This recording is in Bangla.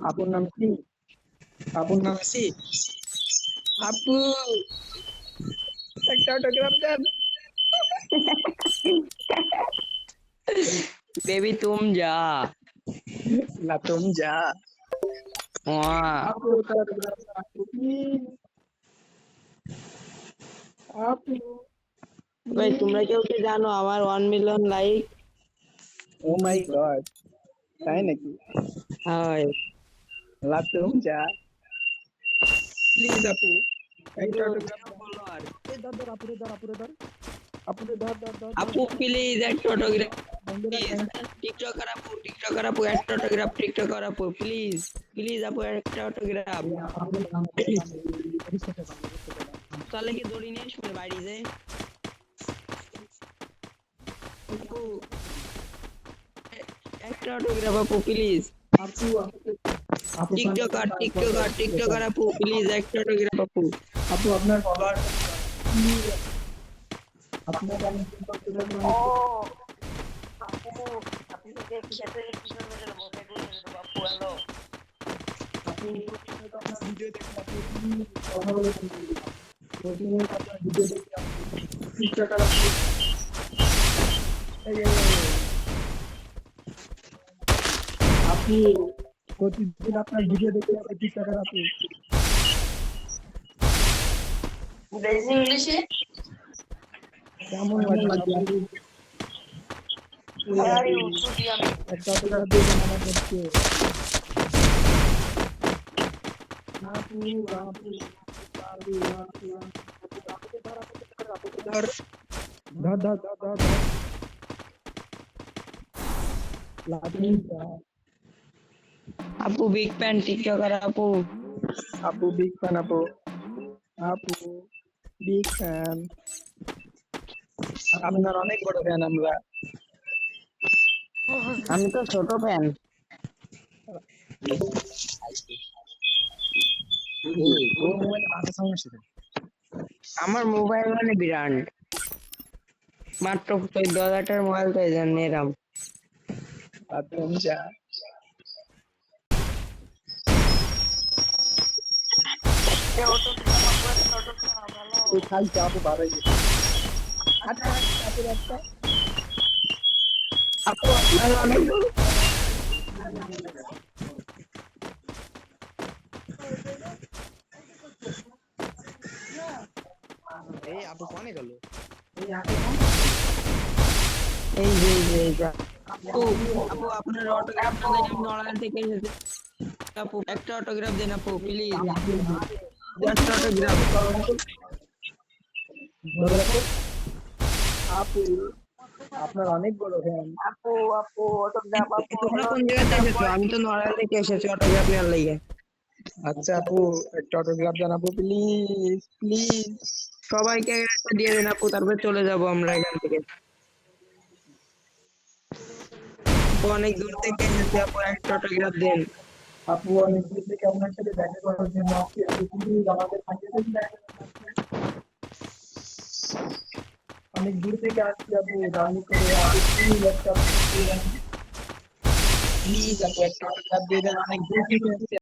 আপুর নাম কি? আপুর নাম কি? আপু, একটা অটোগ্রাফ দেন। बेबी तुम जा। না তুমি যা। वाह। আপু একটা অটোগ্রাফ দেন আপু, প্লিজ। আপু, ভাই তোমরা প্লিজ। কেউ কি জানো আমার 1 মিলিয়ন লাইক? ও মাই গড, তাই নাকি? হয়। লা তুমি যা, প্লিজ আপু, একটা অটোগ্রাফ সব দেন। ফলোয়ার। এই ধর ধর আপুরে ধর, আপুরে ধর, আপুরে ধর ধর ধর ধর আপু ধর। প্লিজ একটা অটোগ্রাফ। বন্ধু রাখ, প্লিজ। ম্যানেজ। টিকটকার আপু একটা অটোগ্রাফ। টিকটকার আপু প্লিজ। প্লিজ আপু একটা অটোগ্রাফ। আপুরে দাম, আপুরে দাম, ভবিষ্যতে দাম, ভবিষ্যতে দাম। তাহলে কি দড়ি নিয়ে শুনে বাড়ি যে আপু একটা অটোগ্রাফ আপু প্লিজ। আপু, আপু টিকটকার আপু প্লিজ একটা অটোগ্রাফ আপু। আপু আপনার ফলোয়ার প্লিজ, আপনাকে আমি করতে চাই ও অনেক। আপু, আপনি যে খেতে কিভাবে খেলবো সেটাই বলে দেবো আপু। হ্যালো, আপু প্রতিনিয়ত আপনার ভিডিও দেখি আপু, প্লিজ কথা বলে বলুন। প্রতিনিয়ত আপনার ভিডিও দেখি আপু, টিকটকার আপু। এই, আপু প্রতিদিন আপনার ভিডিও দেখি আপু, টিকটকার আপু। বেশি ইংলিশে কেমন লাগে আপু? হায়ার ইউ স্টুডিয়াম। একটা অটোগ্রাফ দিয়ে দেন আমাদেরকে। আপু, আপু, আপু, আপু, আপুকে ধর, আপুকে ধর, আপুকে ধর, ধর ধর ধর ধর ধর। লাঠি যা। আপু বিগ ফ্যান টিকটকার আপু। আপু বিগ ফ্যান আপু, আপু বিগ ফ্যান, আপনার অনেক বড় ফ্যান আমরা। আমি তো ছোট ফ্যান। এই তোর মোবাইলে বাজে সমস্যা রে। আমার মোবাইল মানে ব্র্যান্ড। মাত্র 14,000 মোবাইল তো এই জন্য এরাম। আর তুমি যা। অটোগ্রাফ আপু, একটা অটোগ্রাফ। হ্যালো, তুই খাইছে আপু বাড়াই গেছে। আচ্ছা আপু একটা। আপু আপনার অনেক এই আপু কোনে গেল? এই যে আপু। আপু আপনার অটোগ্রাফটা দেন, আমি অনলাইন থেকে এসেছি। আপু একটা অটোগ্রাফ দেন আপু প্লিজ। Just autograph. ধরে রাখো। আপু আপনার অনেক বড় ফ্যান। আপু, আপু অটোগ্রাফ আপু। তোমরা হ্যালো, কোন জায়গাতে টিকটকার এসেছো? বয়। আমি তো নড়াইল থেকে এসেছি অটোগ্রাফ নেওয়ার লাগে। আচ্ছা আপু একটা অটোগ্রাফ দেন আপু, প্লিজ প্লিজ। সবাইকে একটা দিয়ে দেন আপু, তারপরে চলে যাব আমরা এখান থেকে। আপু অনেক দূর থেকে এসেছি আপু, একটা অটোগ্রাফ দেন। আপু অনেক দূর থেকে আপনার সাথে দেখা করার জন্য আসছি আপু, প্লিজ আমাদের সাথে দেখা করুন আপু। অনেক দূর থেকে আসছি আপু, জার্নি করে আপু, প্লিজ একটা প্লিজ আপু একটা অটোগ্রাফ দিয়ে দেন, অনেক দূর থেকে আসছি।